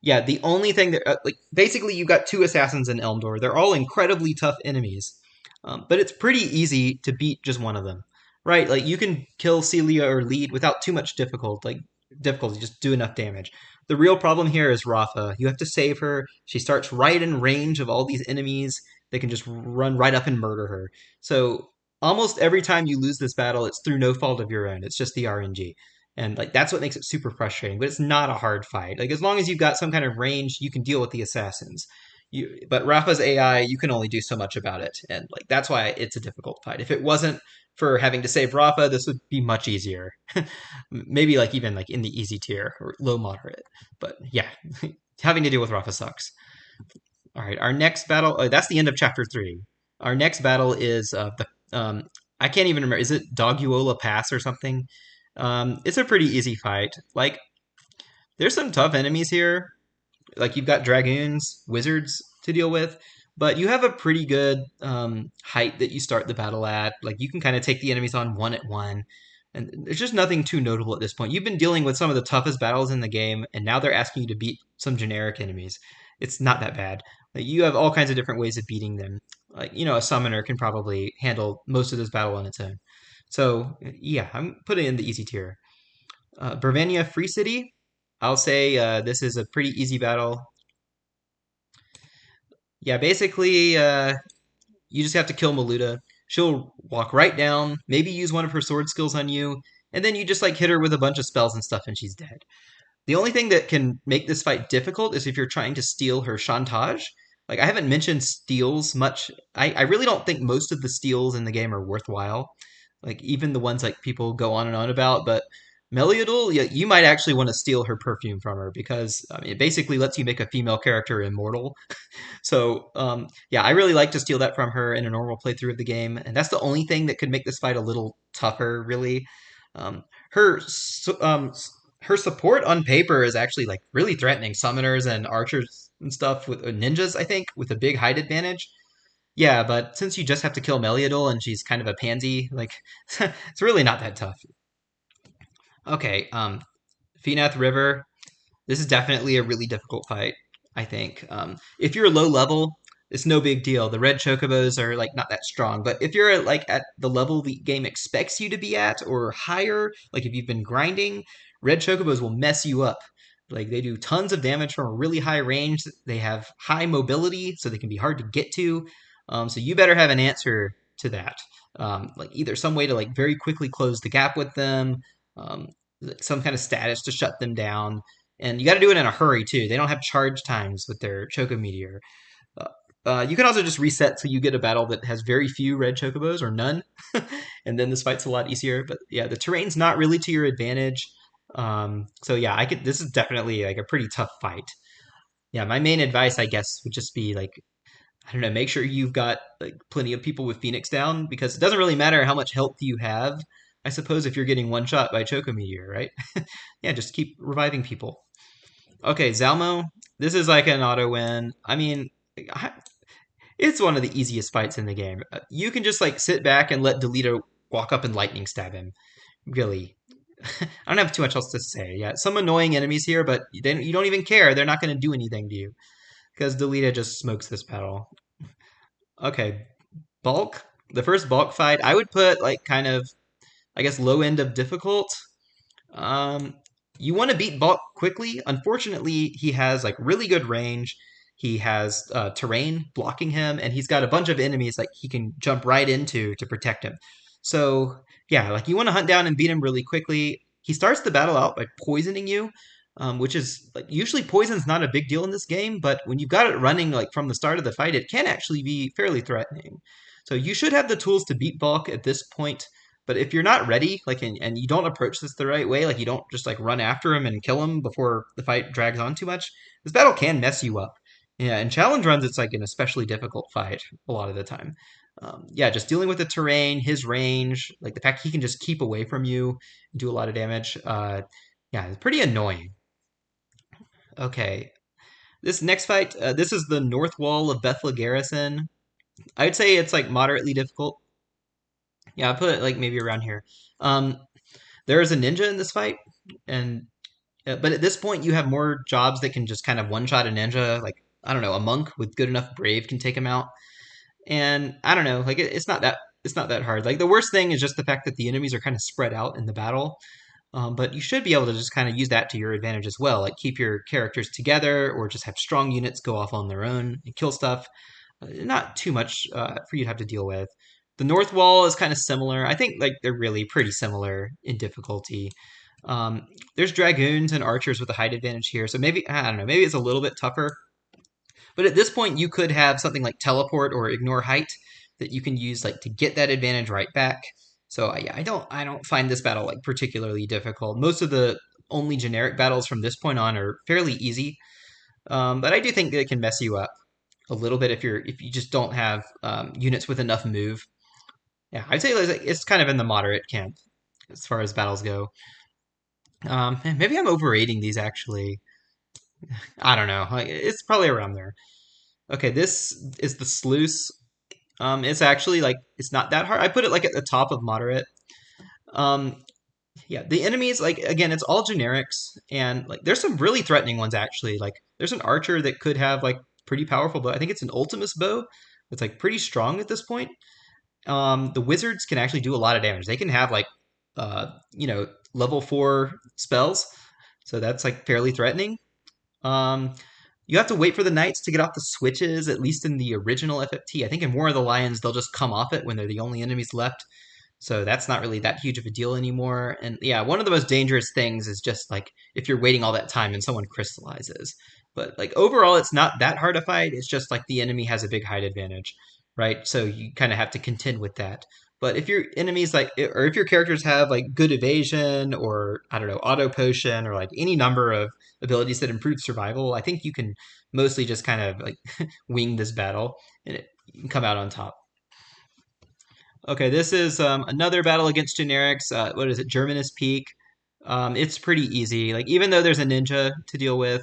yeah, the only thing that like basically you got two assassins in Elmdor. They're all incredibly tough enemies, but it's pretty easy to beat just one of them, right? Like you can kill Celia or Lead without too much difficulty. Just do enough damage. The real problem here is Rafa. You have to save her. She starts right in range of all these enemies. They can just run right up and murder her. So almost every time you lose this battle, it's through no fault of your own. It's just the RNG. And like that's what makes it super frustrating, but it's not a hard fight. Like as long as you've got some kind of range, you can deal with the assassins. But Rafa's AI, you can only do so much about it, and like that's why it's a difficult fight. If it wasn't for having to save Rafa, this would be much easier. Maybe like even like in the easy tier or low moderate. But yeah, having to deal with Rafa sucks. All right, our next battle. That's the end of chapter 3. Our next battle is the I can't even remember. Is it Doguola Pass or something? It's a pretty easy fight. Like, there's some tough enemies here. Like, you've got dragoons, wizards to deal with, but you have a pretty good height that you start the battle at. Like, you can kind of take the enemies on one at one. And there's just nothing too notable at this point. You've been dealing with some of the toughest battles in the game, and now they're asking you to beat some generic enemies. It's not that bad. Like, you have all kinds of different ways of beating them. Like, a summoner can probably handle most of this battle on its own. So, yeah, I'm putting it in the easy tier. Bravania Free City, I'll say this is a pretty easy battle. Yeah, basically, you just have to kill Maluda. She'll walk right down, maybe use one of her sword skills on you, and then you just like hit her with a bunch of spells and stuff, and she's dead. The only thing that can make this fight difficult is if you're trying to steal her chantage. Like, I haven't mentioned steals much. I really don't think most of the steals in the game are worthwhile. Like, even the ones like people go on and on about, but Meliodul, yeah, you might actually want to steal her perfume from her because I mean, it basically lets you make a female character immortal. So, yeah, I really like to steal that from her in a normal playthrough of the game, and that's the only thing that could make this fight a little tougher, really. Um, her her support on paper is actually like really threatening summoners and archers and stuff with ninjas, I think, with a big height advantage. Yeah, but since you just have to kill Meliodol and she's kind of a pansy, like it's really not that tough. Okay, Finath River. This is definitely a really difficult fight, I think. If you're low level, it's no big deal. The red chocobos are like not that strong, but if you're like at the level the game expects you to be at or higher, like if you've been grinding, red chocobos will mess you up. Like they do tons of damage from a really high range. They have high mobility, so they can be hard to get to. So you better have an answer to that. Like either some way to like very quickly close the gap with them, um, some kind of status to shut them down, and you got to do it in a hurry too. They don't have charge times with their Choco Meteor. Uh, you can also just reset so you get a battle that has very few red chocobos or none, and then this fight's a lot easier. But yeah, the terrain's not really to your advantage. So yeah, I could. This is definitely like a pretty tough fight. Yeah, my main advice, I guess, would just be like I don't know, make sure you've got like plenty of people with Phoenix down because it doesn't really matter how much health you have. I suppose if you're getting one shot by Choco Meteor, right? Yeah, just keep reviving people. Okay, Zalmo, this is like an auto win. I mean, it's one of the easiest fights in the game. You can just like sit back and let Delito walk up and lightning stab him. Really. I don't have too much else to say. Yeah, some annoying enemies here, but you don't even care. They're not going to do anything to you because Delita just smokes this battle. Okay, bulk. The first bulk fight, I would put like kind of, I guess, low end of difficult. Um, you want to beat Bulk quickly. Unfortunately, he has like really good range. He has terrain blocking him, and he's got a bunch of enemies like he can jump right into to protect him. So yeah, like you want to hunt down and beat him really quickly. He starts the battle out by poisoning you, which is like usually poison's not a big deal in this game, but when you've got it running like from the start of the fight, it can actually be fairly threatening. So you should have the tools to beat Bulk at this point. But if you're not ready, like, and you don't approach this the right way, like you don't just like run after him and kill him before the fight drags on too much, this battle can mess you up. Yeah, in challenge runs, it's like an especially difficult fight a lot of the time. Yeah, just dealing with the terrain, his range, like the fact he can just keep away from you and do a lot of damage. Yeah, it's pretty annoying. Okay, this next fight, this is the North Wall of Bethla Garrison. I would say it's like moderately difficult. Yeah, I put it like maybe around here. Um, there is a ninja in this fight, and but at this point you have more jobs that can just kind of one shot a ninja. Like I don't know, a monk with good enough brave can take him out. And I don't know, like it's not that hard. Like the worst thing is just the fact that the enemies are kind of spread out in the battle. But you should be able to just kind of use that to your advantage as well. Like keep your characters together, or just have strong units go off on their own and kill stuff. Not too much for you to have to deal with. The North Wall is kind of similar. I think like they're really pretty similar in difficulty. There's dragoons and archers with a height advantage here, so maybe I don't know. Maybe it's a little bit tougher. But at this point, you could have something like teleport or ignore height that you can use like to get that advantage right back. So yeah, I don't find this battle like particularly difficult. Most of the only generic battles from this point on are fairly easy, but I do think that it can mess you up a little bit if you just don't have units with enough move. Yeah, I'd say it's kind of in the moderate camp as far as battles go. Maybe I'm overrating these actually. I don't know. Like, it's probably around there. Okay, this is the sluice. It's actually like it's not that hard. I put it like at the top of moderate. Um, yeah, the enemies like again, it's all generics, and like there's some really threatening ones actually. Like there's an archer that could have like pretty powerful bow. I think it's an Ultimus bow. It's like pretty strong at this point. The wizards can actually do a lot of damage. They can have like you know, level 4 spells, so that's like fairly threatening. Um, you have to wait for the knights to get off the switches, at least in the original FFT. I think in War of the Lions, they'll just come off it when they're the only enemies left. So that's not really that huge of a deal anymore. And yeah, one of the most dangerous things is just like if you're waiting all that time and someone crystallizes. But like overall, it's not that hard to fight. It's just like the enemy has a big height advantage, right? So you kind of have to contend with that. But if your enemies like, or if your characters have like good evasion or I don't know, auto potion or like any number of abilities that improve survival, I think you can mostly just kind of like wing this battle and you can come out on top. Okay, this is another battle against generics. What is it? Germanus Peak. It's pretty easy. Like even though there's a ninja to deal with,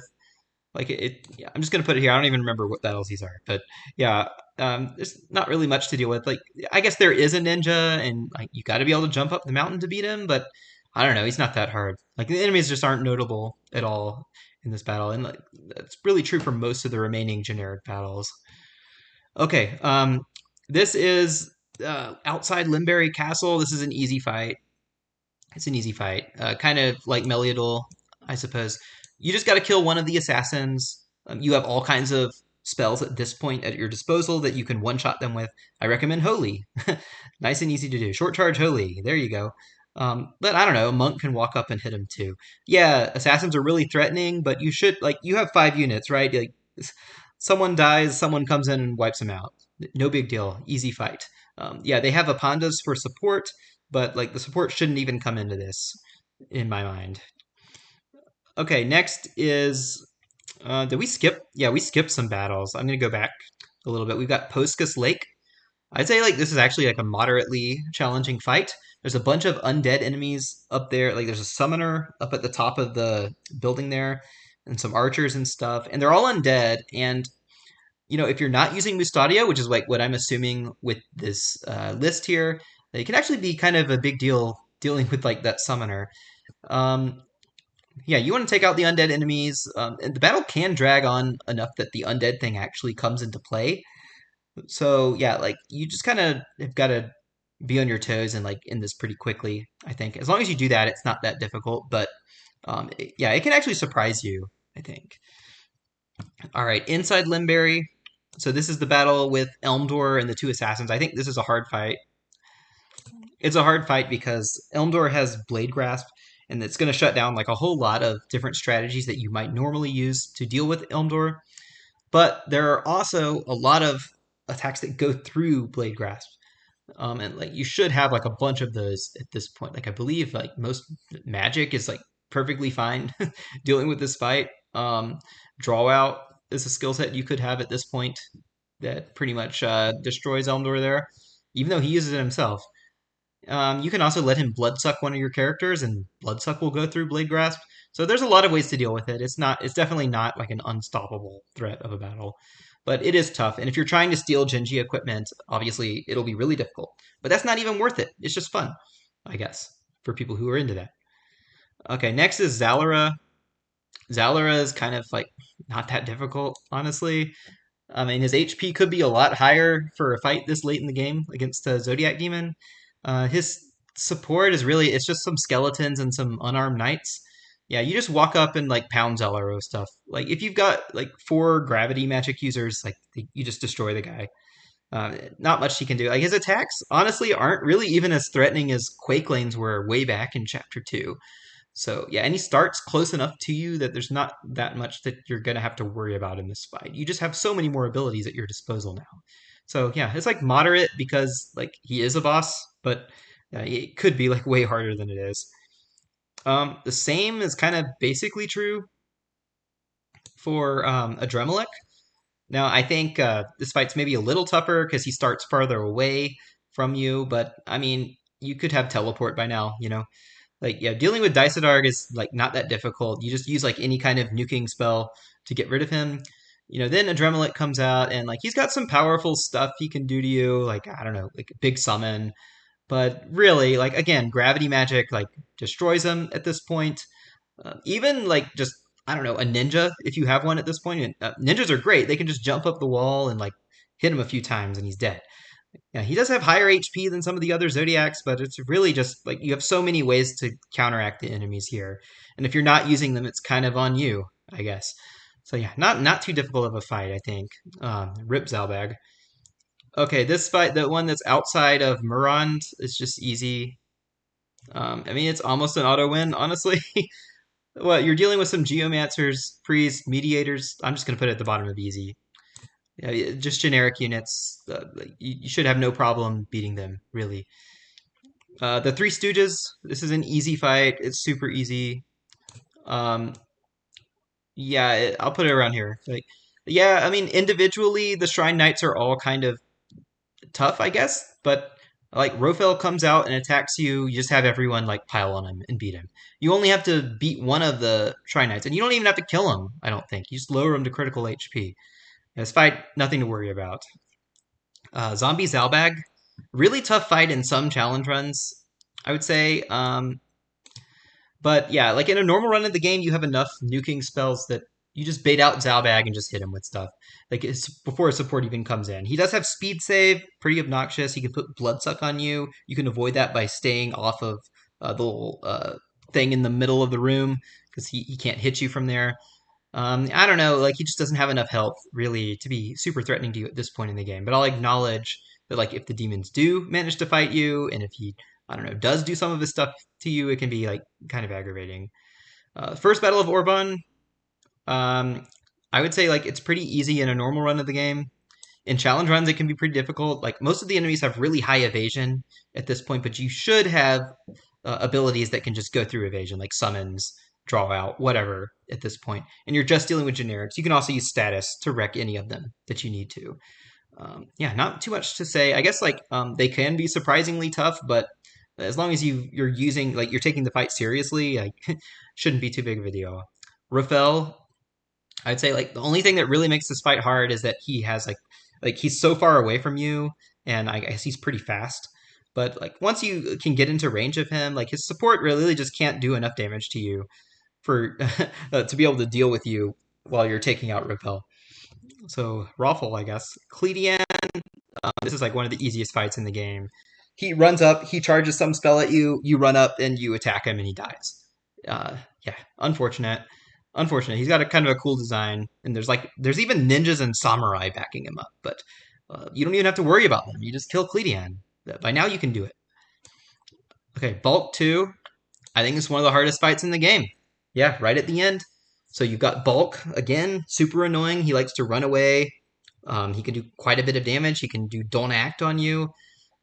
like yeah, I'm just gonna put it here. I don't even remember what battles these are, but yeah, there's not really much to deal with. Like I guess there is a ninja, and like you got to be able to jump up the mountain to beat him. But I don't know. He's not that hard. Like the enemies just aren't notable at all in this battle, and like that's really true for most of the remaining generic battles. Okay, this is outside Limberry Castle. This is an easy fight. It's an easy fight. Kind of like Meliador, I suppose. You just got to kill one of the assassins. You have all kinds of spells at this point at your disposal that you can one-shot them with. I recommend Holy. Nice and easy to do. Short charge Holy. There you go. But I don't know. A monk can walk up and hit him too. Yeah, assassins are really threatening, but you should like you have 5 units, right? Like someone dies, someone comes in and wipes them out. No big deal. Easy fight. Yeah, they have Apandas for support, but like the support shouldn't even come into this in my mind. Okay, next is did we skip? Yeah, we skipped some battles. I'm gonna go back a little bit. We've got Poskus Lake. I'd say like this is actually like a moderately challenging fight. There's a bunch of undead enemies up there. Like there's a summoner up at the top of the building there, and some archers and stuff, and they're all undead. And you know, if you're not using Mustadia, which is like what I'm assuming with this list here, it can actually be kind of a big deal dealing with like that summoner. Um, yeah, you want to take out the undead enemies. And the battle can drag on enough that the undead thing actually comes into play. So yeah, like you just kind of have got to be on your toes and like in this pretty quickly. I think as long as you do that, it's not that difficult. But yeah, it can actually surprise you. I think. All right, inside Limberry. So this is the battle with Elmdor and the two assassins. I think this is a hard fight. It's a hard fight because Elmdor has Blade Grasp, and it's going to shut down like a whole lot of different strategies that you might normally use to deal with Elmdor. But there are also a lot of attacks that go through Blade Grasp. And like you should have like a bunch of those at this point. Like I believe like most magic is like perfectly fine dealing with this fight. Draw out is a skill set you could have at this point that pretty much destroys Elmdor there, even though he uses it himself. You can also let him blood suck one of your characters, and blood suck will go through Blade Grasp. So there's a lot of ways to deal with it. It's not. It's definitely not like an unstoppable threat of a battle, but it is tough. And if you're trying to steal Genji equipment, obviously it'll be really difficult. But that's not even worth it. It's just fun, I guess, for people who are into that. Okay, next is Zalara. Zalara is kind of like not that difficult, honestly. I mean, his HP could be a lot higher for a fight this late in the game against a Zodiac Demon. His support is really, it's just some skeletons and some unarmed knights. Yeah, you just walk up and like pound Zelero stuff. Like if you've got like four gravity magic users, like you just destroy the guy. Not much he can do. Like his attacks, honestly, aren't really even as threatening as Quake Lanes were way back in Chapter 2. So yeah, and he starts close enough to you that there's not that much that you're gonna have to worry about in this fight. You just have so many more abilities at your disposal now. So yeah, it's like moderate because like he is a boss, but it could be like way harder than it is. The same is kind of basically true for Adremelech. Now I think this fight's maybe a little tougher because he starts farther away from you, but I mean you could have teleport by now, you know. Like yeah, dealing with Dysadarg is like not that difficult. You just use like any kind of nuking spell to get rid of him. Then Adremelech comes out and like he's got some powerful stuff he can do to you, like I don't know, like a big summon. But really, like again, gravity magic like destroys him at this point. Even like just I don't know, a ninja if you have one at this point. And, ninjas are great; they can just jump up the wall and like hit him a few times and he's dead. Yeah, he does have higher HP than some of the other Zodiacs, but it's really just like you have so many ways to counteract the enemies here. And if you're not using them, it's kind of on you, I guess. So yeah, not too difficult of a fight, I think. Rip Zalbag. Okay, this fight, the one that's outside of Murand, is just easy. I mean, it's almost an auto win, honestly. Well, you're dealing with some Geomancers, Priests, Mediators. I'm just going to put it at the bottom of easy. Yeah, just generic units. You should have no problem beating them, really. The Three Stooges. This is an easy fight. It's super easy. Um, yeah, I'll put it around here. Like, yeah, I mean, individually, the Shrine Knights are all kind of tough, I guess. But like, Rofel comes out and attacks you. You just have everyone like pile on him and beat him. You only have to beat one of the Shrine Knights, and you don't even have to kill him. I don't think. You just lower him to critical HP. This fight, nothing to worry about. Zombie Zalbag, really tough fight in some challenge runs, I would say. But yeah, like in a normal run of the game, you have enough nuking spells that you just bait out Zalbag and just hit him with stuff. Like it's before his support even comes in. He does have speed save, pretty obnoxious. He can put blood suck on you. You can avoid that by staying off of the little thing in the middle of the room because he can't hit you from there. I don't know, like he just doesn't have enough health really to be super threatening to you at this point in the game. But I'll acknowledge that like if the demons do manage to fight you, and if he, I don't know, does do some of his stuff to you, it can be like kind of aggravating. First Battle of Orban, um, I would say like it's pretty easy in a normal run of the game. In challenge runs, it can be pretty difficult. Like most of the enemies have really high evasion at this point, but you should have abilities that can just go through evasion, like summons, draw out, whatever at this point. And you're just dealing with generics. You can also use status to wreck any of them that you need to. Yeah, not too much to say. I guess like they can be surprisingly tough, but as long as you're using like you're taking the fight seriously, like shouldn't be too big of a deal. Rafael, I'd say like the only thing that really makes this fight hard is that he has like he's so far away from you, and I guess he's pretty fast. But like once you can get into range of him, like his support really just can't do enough damage to you for to be able to deal with you while you're taking out Repel. So Raffle, I guess. Cledian, this is like one of the easiest fights in the game. He runs up, he charges some spell at you, you run up and you attack him and he dies. Yeah, unfortunate. Unfortunate. He's got a kind of a cool design, and there's even ninjas and samurai backing him up, but you don't even have to worry about them. You just kill Cledian. By now you can do it. Okay, Bulk 2. I think it's one of the hardest fights in the game. Yeah, right at the end. So you've got Bulk, again, super annoying. He likes to run away. He can do quite a bit of damage. He can do Don't Act on you.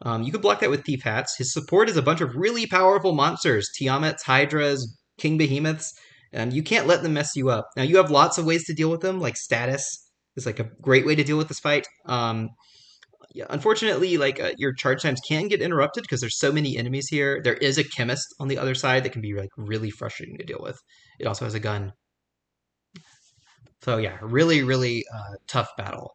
You could block that with Thief Hats. His support is a bunch of really powerful monsters: Tiamets, Hydras, King Behemoths, and you can't let them mess you up. Now, you have lots of ways to deal with them, like status is like a great way to deal with this fight. Yeah, unfortunately, your charge times can get interrupted because there's so many enemies here. There is a chemist on the other side that can be like really frustrating to deal with. It also has a gun. So yeah, really, really tough battle.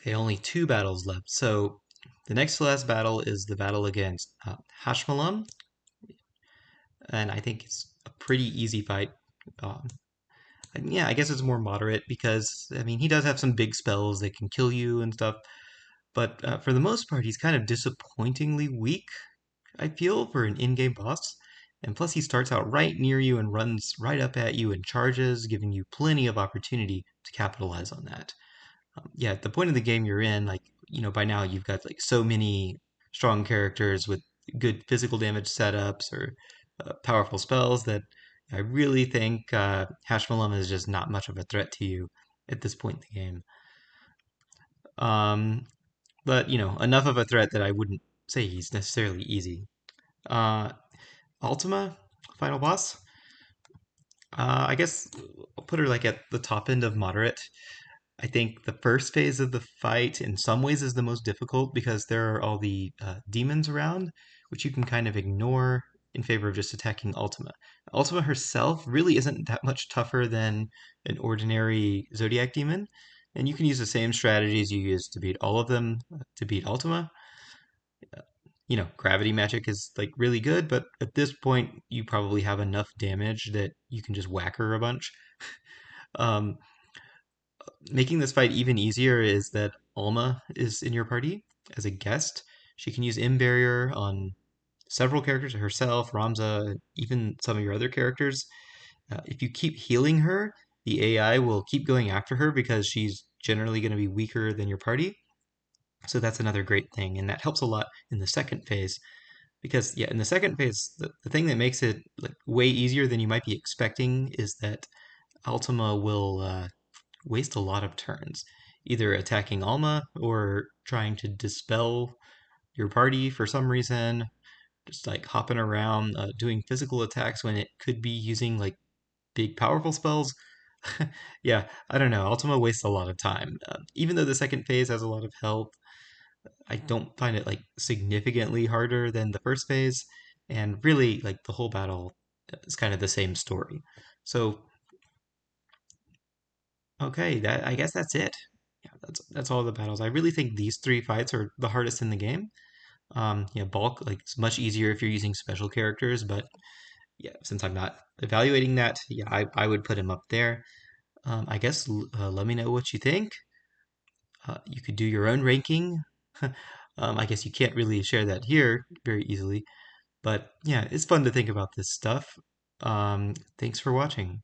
Okay, only two battles left. So the next to last battle is the battle against Hashmalam, and I think it's a pretty easy fight. Um, and yeah, I guess it's more moderate because I mean he does have some big spells that can kill you and stuff, but for the most part he's kind of disappointingly weak. I feel for an in-game boss. And plus, he starts out right near you and runs right up at you and charges, giving you plenty of opportunity to capitalize on that. Yeah, at the point of the game you're in, by now you've got like so many strong characters with good physical damage setups or powerful spells that I really think Hashmalum is just not much of a threat to you at this point in the game. Um, but, enough of a threat that I wouldn't say he's necessarily easy. Uh, Ultima, final boss. I guess I'll put her like at the top end of moderate. I think the first phase of the fight, in some ways, is the most difficult because there are all the demons around, which you can kind of ignore in favor of just attacking Ultima. Ultima herself really isn't that much tougher than an ordinary Zodiac demon, and you can use the same strategies you use to beat all of them to beat Ultima. Gravity magic is like really good, but at this point, you probably have enough damage that you can just whack her a bunch. Um, Making this fight even easier is that Alma is in your party as a guest. She can use M Barrier on several characters, herself, Ramza, even some of your other characters. If you keep healing her, the AI will keep going after her because she's generally going to be weaker than your party. So that's another great thing, and that helps a lot in the second phase because yeah, in the second phase, the thing that makes it like way easier than you might be expecting is that Ultima will waste a lot of turns, either attacking Alma or trying to dispel your party for some reason, just like hopping around, doing physical attacks when it could be using like big powerful spells. Yeah, I don't know. Ultima wastes a lot of time. Even though the second phase has a lot of health, I don't find it like significantly harder than the first phase. And really, like the whole battle is kind of the same story. So, okay, that I guess that's it. Yeah, that's all the battles. I really think these three fights are the hardest in the game. Yeah, bulk like it's much easier if you're using special characters, but yeah, since I'm not evaluating that, yeah, I would put him up there. I guess let me know what you think. You could do your own ranking. I guess you can't really share that here very easily, but yeah, it's fun to think about this stuff. Thanks for watching.